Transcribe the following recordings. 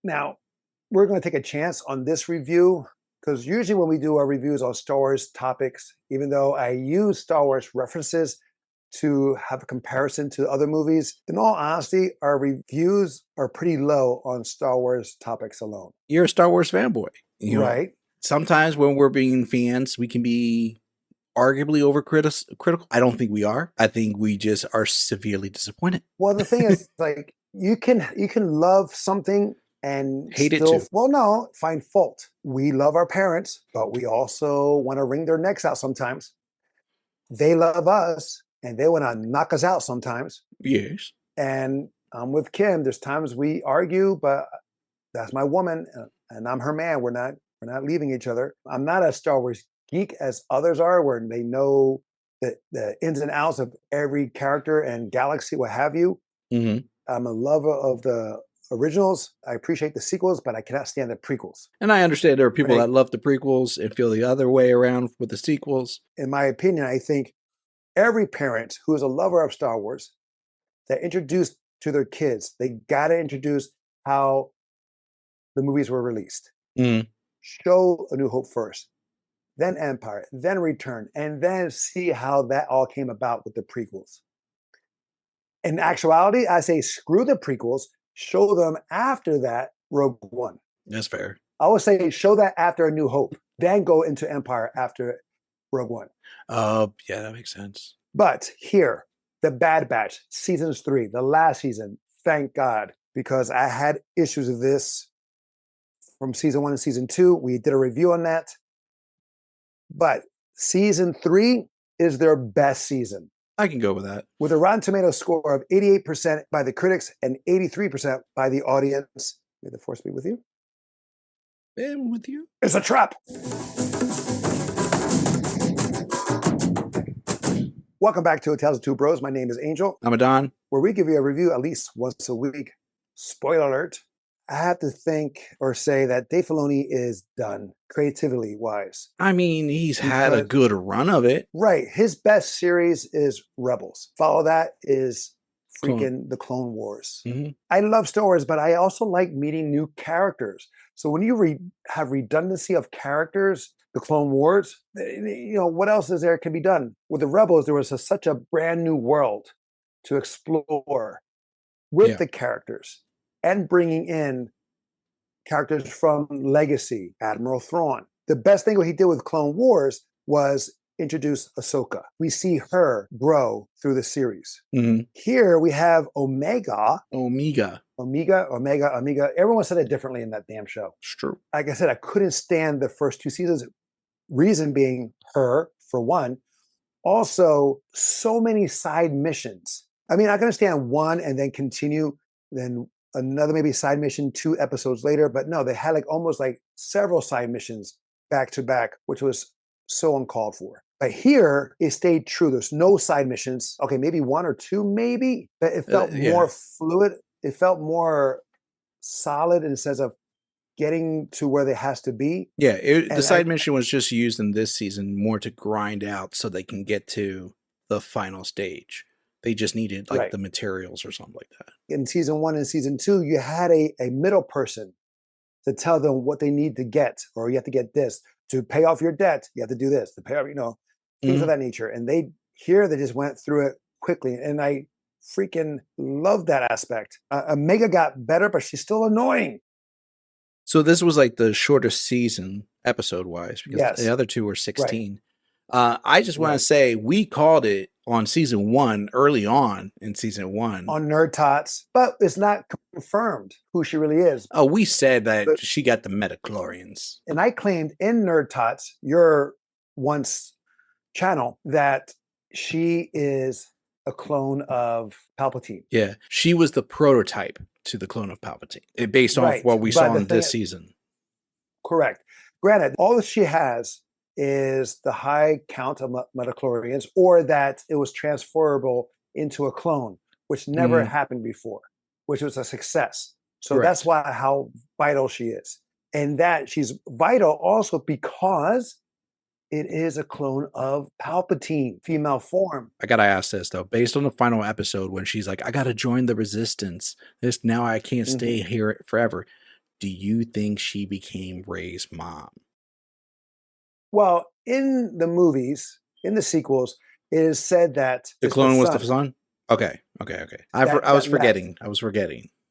Now, we're going to take a chance on this review because usually when we do our reviews on Star Wars topics, even though I use Star Wars references to have a comparison to other movies, in all honesty, our reviews are pretty low on Star Wars topics alone. You're a Star Wars fanboy. Right. Sometimes when we're being fans, we can be arguably critical. I don't think we are. I think we just are severely disappointed. Well, the thing is, like, you can love something and Hate it still, too. well, no, find fault. We love our parents, but we also want to wring their necks out sometimes. They love us and they want to knock us out sometimes. Yes. And I'm with Kim. There's times we argue, but that's my woman and I'm her man. We're not leaving each other. I'm not a Star Wars geek as others are, where they know the ins and outs of every character and galaxy, what have you. Mm-hmm. I'm a lover of the originals. I appreciate the sequels, but I cannot stand the prequels. And I understand there are people that love the prequels and feel the other way around with the sequels. In my opinion, I think every parent who is a lover of Star Wars that introduced to their kids, they got to introduce how the movies were released. Mm. Show A New Hope first, then Empire, then Return, and then see how that all came about with the prequels. In actuality, I say screw the prequels, show them after that Rogue One. That's fair. I would say show that after A New Hope, then go into Empire after Rogue One. Yeah, that makes sense. But here, The Bad Batch, seasons 3, the last season, thank God, because I had issues with this from season 1 and season 2. We did a review on that. But season 3 is their best season. I can go with that. With a Rotten Tomatoes score of 88% by the critics and 83% by the audience. May the force be with you. And with you. It's a trap. Welcome back to Tales of Two Bros. My name is Angel. I'm Adon. Where we give you a review at least once a week. Spoiler alert. I have to think or say that Dave Filoni is done, creativity wise. I mean, he's had a good run of it. Right. His best series is Rebels. Follow that is freaking The Clone Wars. Mm-hmm. I love Star Wars, but I also like meeting new characters. So when you have redundancy of characters, The Clone Wars, what else is there can be done? With the Rebels, there was such a brand new world to explore with the characters. And bringing in characters from Legacy, Admiral Thrawn. The best thing what he did with Clone Wars was introduce Ahsoka. We see her grow through the series. Mm-hmm. Here we have Omega. Omega. Everyone said it differently in that damn show. It's true. Like I said, I couldn't stand the first 2 seasons. Reason being her, for one. Also, so many side missions. I mean, I can understand one and then continue, then another maybe side mission 2 episodes later, but no, they had almost several side missions back to back, which was so uncalled for. But here it stayed true. There's no side missions. Okay, maybe 1 or 2, maybe, but it felt more fluid. It felt more solid in the sense of getting to where they has to be. Yeah, the side mission was just used in this season more to grind out so they can get to the final stage. They just needed the materials or something like that. In season 1 and season 2, you had a middle person to tell them what they need to get, or you have to get this to pay off your debt. You have to do this to pay off, things of that nature. And they just went through it quickly. And I freaking love that aspect. Omega got better, but she's still annoying. So this was the shortest season episode wise because the other 2 were 16. Right. I just want to say we called it on season 1 early on in season 1 on Nerd Tots, but it's not confirmed who she really is. Oh, we said that she got the metachlorians, and I claimed in Nerd Tots, your once channel, that she is a clone of Palpatine. Yeah, she was the prototype to the clone of Palpatine, based off what we saw in this season. Correct. Granted, all that she has is the high count of metachlorians, or that it was transferable into a clone, which never happened before, which was a success. So that's how vital she is. And that she's vital also because it is a clone of Palpatine, female form. I gotta ask this though, based on the final episode when she's like, I gotta join the resistance. Now I can't stay here forever. do you think she became Rey's mom? Well, in the movies, in the sequels, it is said that the clone was the son. Okay. I was forgetting.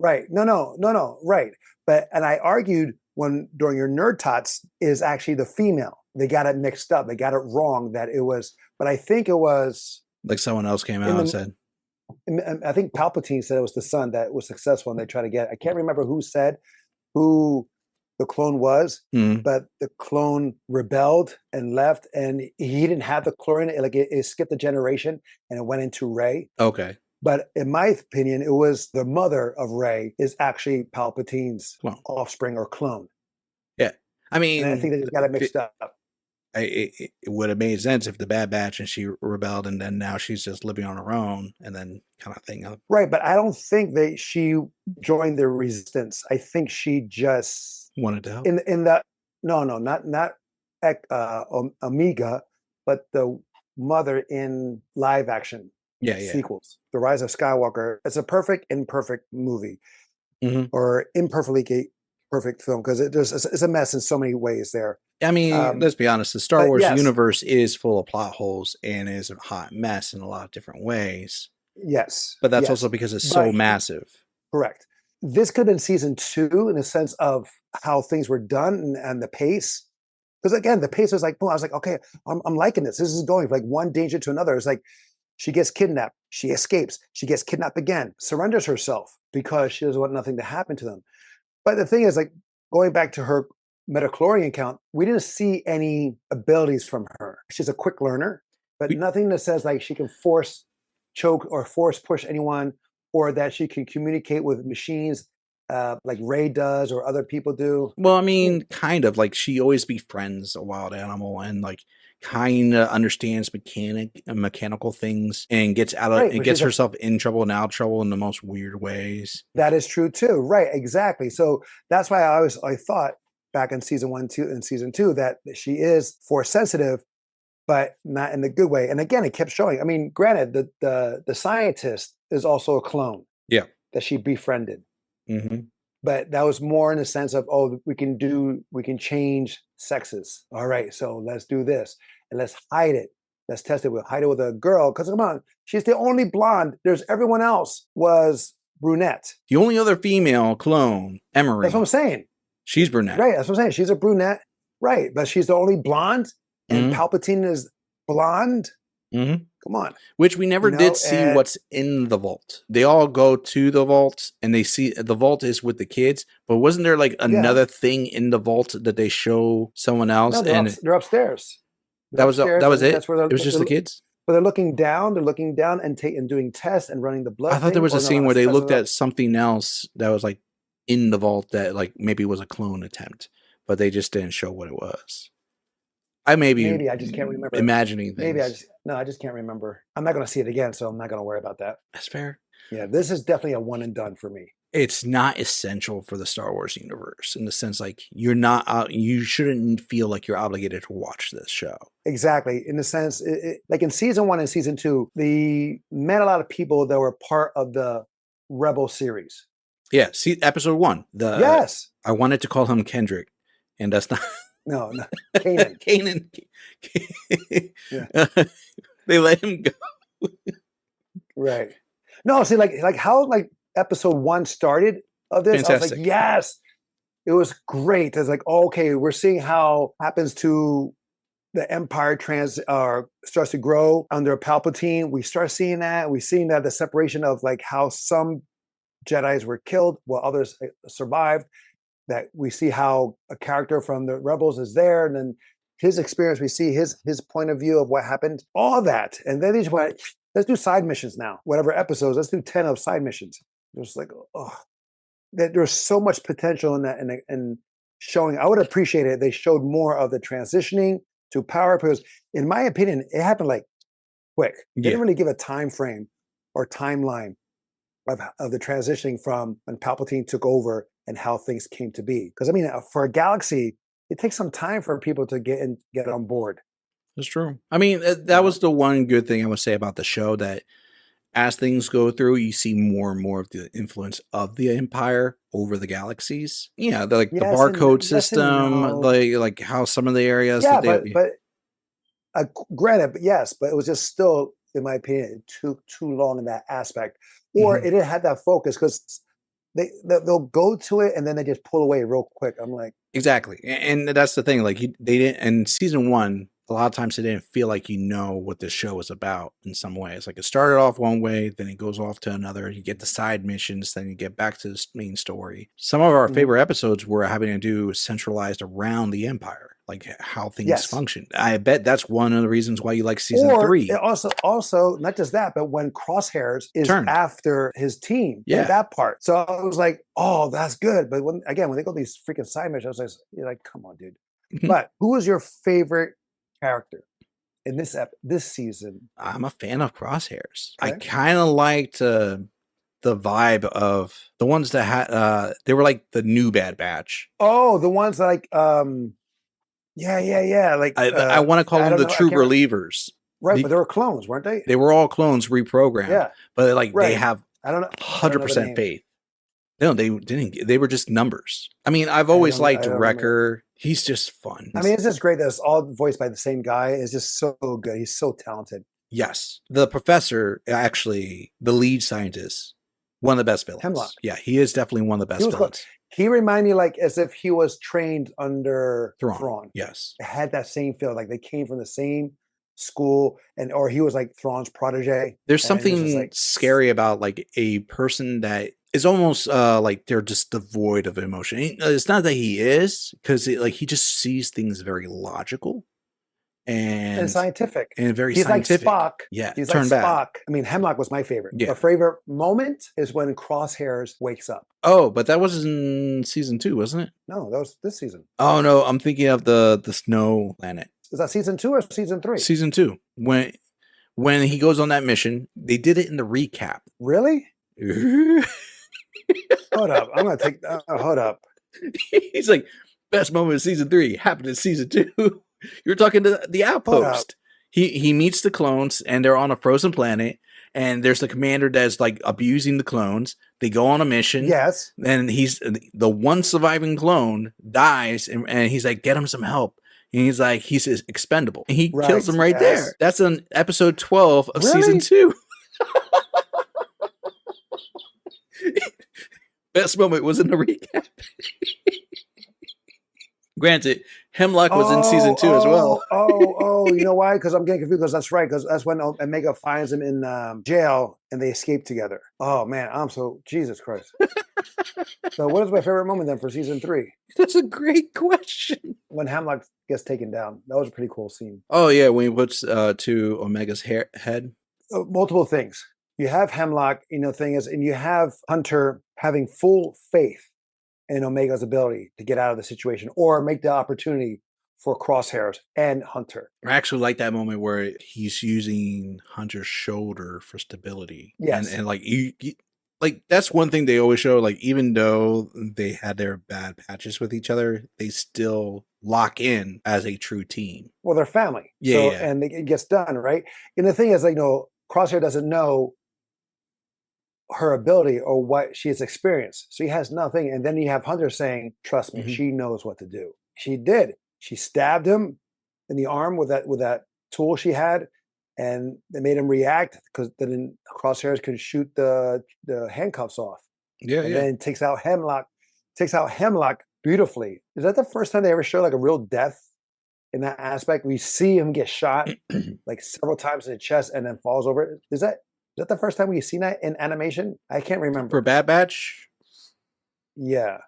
Right. No. Right. And I argued during your nerd tots is actually the female. They got it mixed up. They got it wrong that it was, but I think it was like someone else came out and said. I think Palpatine said it was the son that was successful and they tried to get it. I can't remember who said who the clone was, but the clone rebelled and left, and he didn't have the clone. Like it skipped a generation and it went into Rey. Okay. But in my opinion, it was the mother of Rey is actually Palpatine's offspring or clone. Yeah. I mean, and I think they just got it mixed up. It would have made sense if the Bad Batch and she rebelled and then now she's just living on her own and then kind of thing. Right. But I don't think that she joined the resistance. I think she just wanted to help. In that, not Omega, but the mother in live action sequels. The Rise of Skywalker. It's a perfect, imperfect movie or imperfectly perfect film because it's a mess in so many ways there. I mean, let's be honest. The Star Wars universe is full of plot holes and is a hot mess in a lot of different ways. Yes. But that's also because it's so massive. Correct. This could have been season 2 in the sense of how things were done and the pace. Because again, the pace was like, boom, I was like, okay, I'm liking this. This is going from like one danger to another. It's like she gets kidnapped. She escapes. She gets kidnapped again. Surrenders herself because she doesn't want nothing to happen to them. But the thing is, like, going back to her midichlorian count, we didn't see any abilities from her. She's a quick learner, but nothing that says like she can force choke or force push anyone, or that she can communicate with machines like Rey does or other people do. Well, I mean, kind of like she always befriends a wild animal and like kind of understands mechanical things and gets gets herself in trouble and out of trouble in the most weird ways. That is true too. Right. Exactly. So that's why I thought back in season 1, 2, and season 2 that she is force sensitive, but not in the good way. And again, it kept showing. I mean, granted, the scientist is also a clone. Yeah. That she befriended. But that was more in the sense of, we can change sexes. All right, so let's do this and let's hide it. Let's test it. We'll hide it with a girl because come on, she's the only blonde. There's everyone else was brunette. The only other female clone, Emery. That's what I'm saying. She's brunette. Right. That's what I'm saying. She's a brunette. Right, but she's the only blonde, and Palpatine is blonde. Come on. Which we never did see what's in the vault. They all go to the vault and they see the vault is with the kids, but wasn't there like another thing in the vault that they show someone else? No, they're upstairs. That was it? That's where it was just the kids? But they're looking down and doing tests and running the blood. I thought there was a scene where they looked at something else that was like in the vault that like maybe was a clone attempt, but they just didn't show what it was. Maybe I just can't remember. Imagining things. I just can't remember. I'm not going to see it again, so I'm not going to worry about that. That's fair. Yeah, this is definitely a one and done for me. It's not essential for the Star Wars universe in the sense like you shouldn't feel like you're obligated to watch this show. Exactly. In the sense, like in season 1 and season 2, they met a lot of people that were part of the Rebel series. Yeah, see episode 1. Yes. I wanted to call him Kendrick, and that's not. No, Kanan. Kanan. They let him go. Right. No, see, like how episode 1 started of this. Fantastic. I was like, yes, it was great. It's like, okay, we're seeing how happens to the Empire starts to grow under Palpatine. We start seeing that. We're seeing that the separation of like how some Jedis were killed while others survived. That we see how a character from the Rebels is there, and then his experience, we see his point of view of what happened, all that. And then they just went, let's do side missions now. Whatever episodes, let's do 10 of side missions. It was like, there's so much potential in that and showing. I would appreciate it. They showed more of the transitioning to power because, in my opinion, it happened like quick. They didn't really give a time frame or timeline of the transitioning from when Palpatine took over and how things came to be. Because I mean, for a galaxy, it takes some time for people to get on board. That's true. I mean, that was the one good thing I would say about the show, that as things go through, you see more and more of the influence of the Empire over the galaxies. Yeah, the barcode system, no. like how some of the areas. Yeah, but granted, but yes, but it was just still, in my opinion, too long in that aspect, or it didn't have that focus because they'll go to it and then they just pull away real quick. I'm like, exactly, and that's the thing. Like they didn't in season 1. A lot of times it didn't feel like what the show was about in some ways. Like it started off one way, then it goes off to another. You get the side missions, then you get back to the main story. Some of our favorite episodes were having to do centralized around the Empire, like how things function. I bet that's one of the reasons why you like season 3. Also, not just that, but when Crosshairs is after his team, that part. So I was like, oh, that's good. But when they go to these freaking side missions, you're like, come on, dude. But who was your favorite character in this season? I'm a fan of Crosshairs. Okay. I kind of liked the vibe of the ones that had they were like the new Bad Batch. Oh, the ones like like I want to call them the true relievers. Right, but they were clones, weren't they? They were all clones reprogrammed. Yeah, but like they have 100% faith. No, they didn't. They were just numbers. I mean, I've always liked Wrecker. He's just fun. I mean, it's just great that it's all voiced by the same guy. It's just so good. He's so talented. Yes. The professor, actually, the lead scientist, one of the best villains. Hemlock. Yeah, he is definitely one of the best villains. He reminded me like as if he was trained under Thrawn. Yes. It had that same feel. Like they came from the same school or he was like Thrawn's protege. There's something scary about like a person that is almost like they're just devoid of emotion. It's not that he is, because he just sees things very logical and scientific and very he's scientific. Like Spock. Yeah, he's like Spock. I mean, Hemlock was my favorite. Yeah. My favorite moment is when Crosshairs wakes up. Oh, but that was in season 2, wasn't it? No, that was this season. Oh no, I'm thinking of the snow planet. Is that season 2 or season 3? Season 2. When he goes on that mission, they did it in the recap. Really? Hold up. I'm going to take hold up. He's like, best moment of season 3 happened in season 2. You're talking to the outpost. He meets the clones and they're on a frozen planet, and there's the commander that's like abusing the clones. They go on a mission. Yes. And he's the one surviving clone dies, and he's like, get him some help. And he's like, he's expendable. And he kills him right there. That's on episode 12 of season 2. Best moment was in the recap. Granted, Hemlock was in season 2 as well. You know why? Because I'm getting confused. Because that's right. Because that's when Omega finds him in jail and they escape together. Oh man, Jesus Christ. So, what is my favorite moment then for season 3? That's a great question. When Hemlock gets taken down, that was a pretty cool scene. Oh yeah, when he puts to Omega's head. Multiple things. You have Hemlock, thing is, and you have Hunter having full faith in Omega's ability to get out of the situation or make the opportunity for Crosshairs and Hunter. I actually like that moment where he's using Hunter's shoulder for stability. Yes. And like you like that's one thing they always show, like even though they had their bad patches with each other, they still lock in as a true team. Well, they're family. Yeah. And it gets done, right? And the thing is, Crosshair doesn't know her ability or what she has experienced. So he has nothing. And then you have Hunter saying, trust me, she knows what to do. She did. She stabbed him in the arm with that tool she had, and they made him react because then Crosshairs could shoot the handcuffs off. Yeah. And then takes out Hemlock beautifully. Is that the first time they ever show like a real death in that aspect? We see him get shot like several times in the chest and then falls over it. Is that the first time we've seen that in animation? I can't remember. For Bad Batch? Yeah.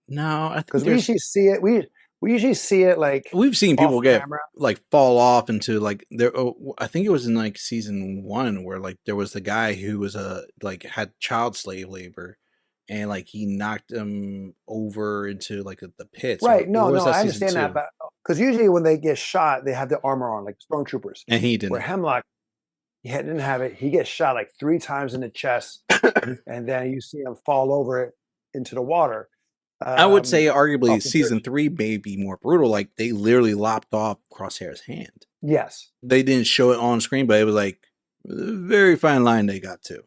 No, I think because we usually see it. We usually see it like we've seen people get like fall off into like there. I think it was in like season 1 where like there was the guy who was had child slave labor, and like he knocked him over into like the pits. Right? No, I understand that, but because usually when they get shot, they have the armor on, like stormtroopers. And he didn't. Where Hemlock, he didn't have it. He gets shot like 3 times in the chest, and then you see him fall over it into the water. I would say arguably season 3 may be more brutal. Like they literally lopped off Crosshair's hand. Yes. They didn't show it on screen, but it was like Very fine line they got to.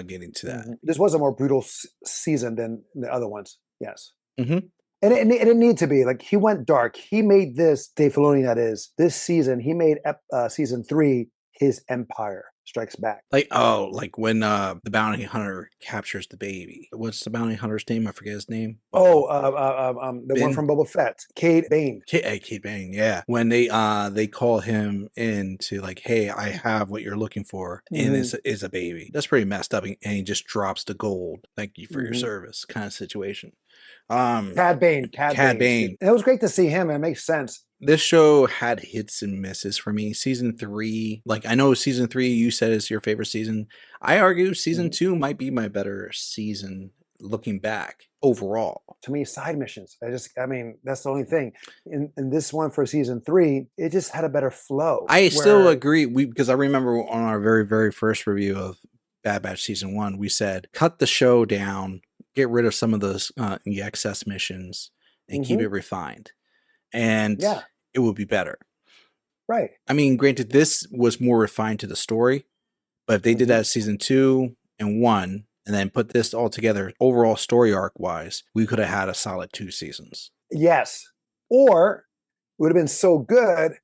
Getting to that. This was a more brutal season than the other ones. Yes. Mm-hmm. And it didn't need to be. Like, he went dark. He made this, Dave Filoni, that is, this season, he made season 3 his Empire Strikes Back. Like when the bounty hunter captures the baby. What's the bounty hunter's name? I forget his name. The one from Boba Fett, Cade Bane. Cade Bane, yeah. When they call him in to like, hey, I have what you're looking for, and is a baby. That's pretty messed up, and he just drops the gold. Thank you for your service, kind of situation. Cad Bane. It was great to see him. It makes sense. This show had hits and misses for me. Season 3, like I know season 3 you said is your favorite season. I argue season 2 might be my better season looking back overall. To me, side missions. I mean, that's the only thing. In this one for season 3, it just had a better flow. I still agree. Because I remember on our very, very first review of Bad Batch season 1, we said cut the show down, get rid of some of those the excess missions, and keep it refined. And it will be better. Right. I mean, granted, this was more refined to the story, but if they did that season 2 and 1, and then put this all together, overall story arc wise, we could have had a solid 2 seasons. Yes. Or it would have been so good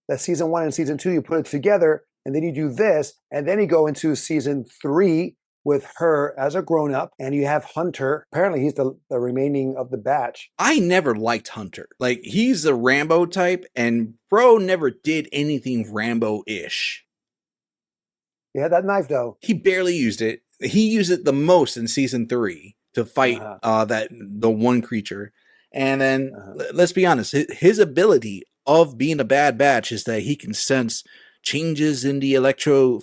that season 1 and season 2, you put it together, and then you do this, and then you go into season 3 with her as a grown-up, and you have Hunter. Apparently, he's the remaining of the batch. I never liked Hunter. Like, he's the Rambo type, and bro never did anything Rambo-ish. Yeah, that knife, though. He barely used it. He used it the most in season 3 to fight the one creature. And then, let's be honest, his ability of being a Bad Batch is that he can sense changes in the electromagnetic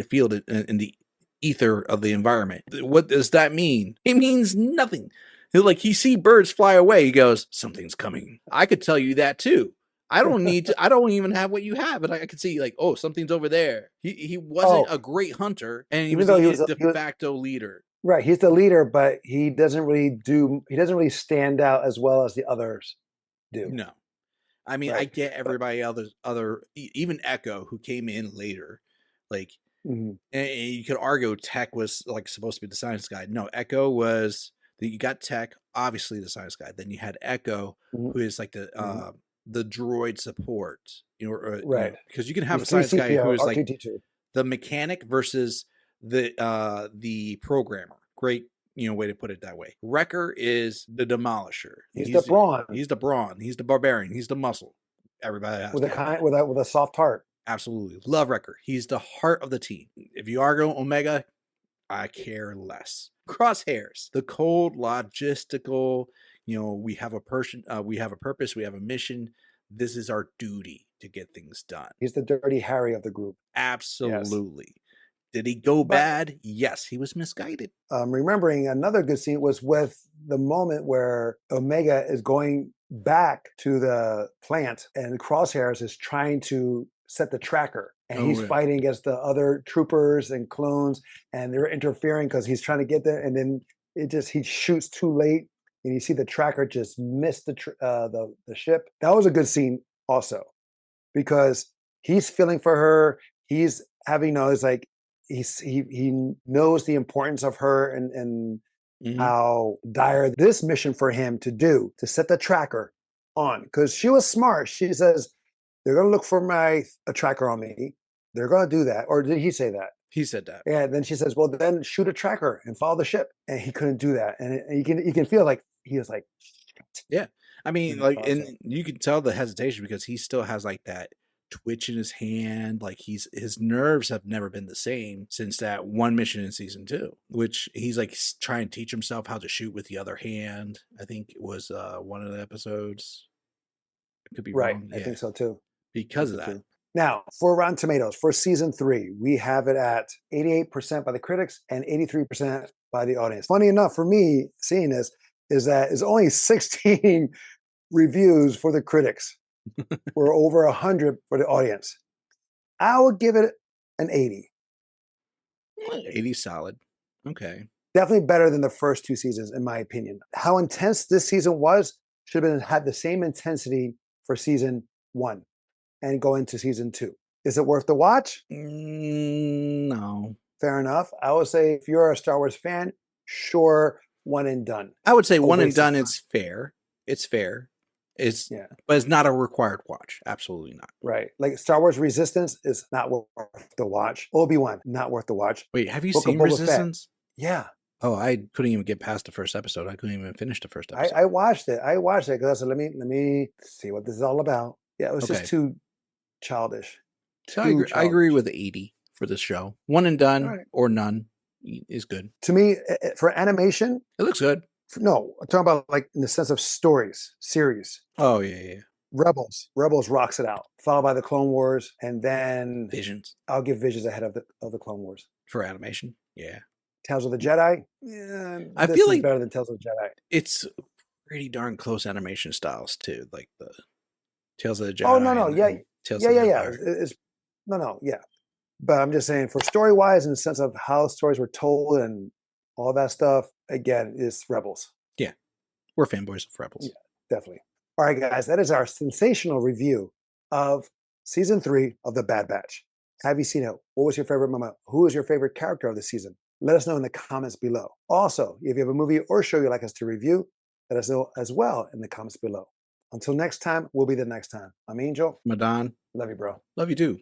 field in the ether of the environment. What does that mean? It means nothing. He see birds fly away. He goes, something's coming. I could tell you that too. I don't need to. I don't even have what you have, but I could see oh, something's over there. He wasn't a great hunter, and he was the de facto leader. Right, he's the leader, but he doesn't really stand out as well as the others do. No. I mean, I get everybody other even Echo, who came in later, and you could argue Tech was supposed to be the science guy. No, Echo was you got Tech, obviously the science guy. Then you had Echo, who is the droid support, right? Because you can have a science guy who is the mechanic versus the programmer. Great. Way to put it that way. Wrecker is the demolisher. He's the brawn. He's the brawn. He's the barbarian. He's the muscle. Everybody has with a soft heart. Absolutely. Love Wrecker. He's the heart of the team. If you argue Omega, I care less. Crosshairs, the cold logistical, we have a person, we have a purpose, we have a mission. This is our duty to get things done. He's the Dirty Harry of the group. Absolutely. Yes. Did he go bad? Yes, he was misguided. Remembering another good scene was with the moment where Omega is going back to the plant and Crosshairs is trying to set the tracker. And he's fighting against the other troopers and clones, and they're interfering because he's trying to get there. And then he shoots too late, and you see the tracker just miss the ship. That was a good scene also, because he's feeling for her. He's having he knows the importance of her and how dire this mission for him to set the tracker on, because she was smart. She says, they're going to look for a tracker on me. They're going to do that. Or did he say that? He said that. Yeah. Then she says, well, then shoot a tracker and follow the ship. And he couldn't do that. And you can feel like he was like, shit. Yeah. I mean, and you can tell the hesitation because he still has that twitch in his hand. His nerves have never been the same since that one mission in season 2, which he's trying to teach himself how to shoot with the other hand. I think it was one of the episodes. It could be wrong. I think so too. Because of that. Now, for Rotten Tomatoes, for season 3, we have it at 88% by the critics and 83% by the audience. Funny enough, for me, seeing this, is that it's only 16 reviews for the critics. We're over 100 for the audience. I would give it an 80. 80 solid. Okay. Definitely better than the first 2 seasons, in my opinion. How intense this season was should have had the same intensity for season 1 and go into season 2. Is it worth the watch? No. Fair enough. I would say if you're a Star Wars fan, sure, one and done. I would say one and done is fair. It's fair. But it's not a required watch. Absolutely not. Right. Like Star Wars Resistance is not worth the watch. Obi-Wan, not worth the watch. Wait, have you seen Resistance? Yeah. Oh, I couldn't even get past the first episode. I couldn't even finish the first episode. I watched it. Because I said, let me see what this is all about. Yeah, it was just too childish. So I agree with 80 for this show. One and done or none is good. To me, for animation, it looks good. No, I'm talking about like in the sense of series. Oh, yeah. Rebels rocks it out, followed by the Clone Wars, and then Visions. I'll give Visions ahead of the Clone Wars. For animation, yeah. Tales of the Jedi, I feel like better than Tales of the Jedi. It's pretty darn close animation styles too, like the Tales of the Jedi. Oh no, yeah. It's yeah. But I'm just saying, for story wise, in the sense of how stories were told and all that stuff, again, it's Rebels. Yeah, we're fanboys of Rebels. Yeah, definitely. All right, guys, that is our sensational review of season 3 of The Bad Batch. Have you seen it? What was your favorite moment? Who is your favorite character of the season? Let us know in the comments below. Also, if you have a movie or show you'd like us to review, let us know as well in the comments below. Until next time, we'll be the next time. I'm Angel. Madan. Love you, bro. Love you too.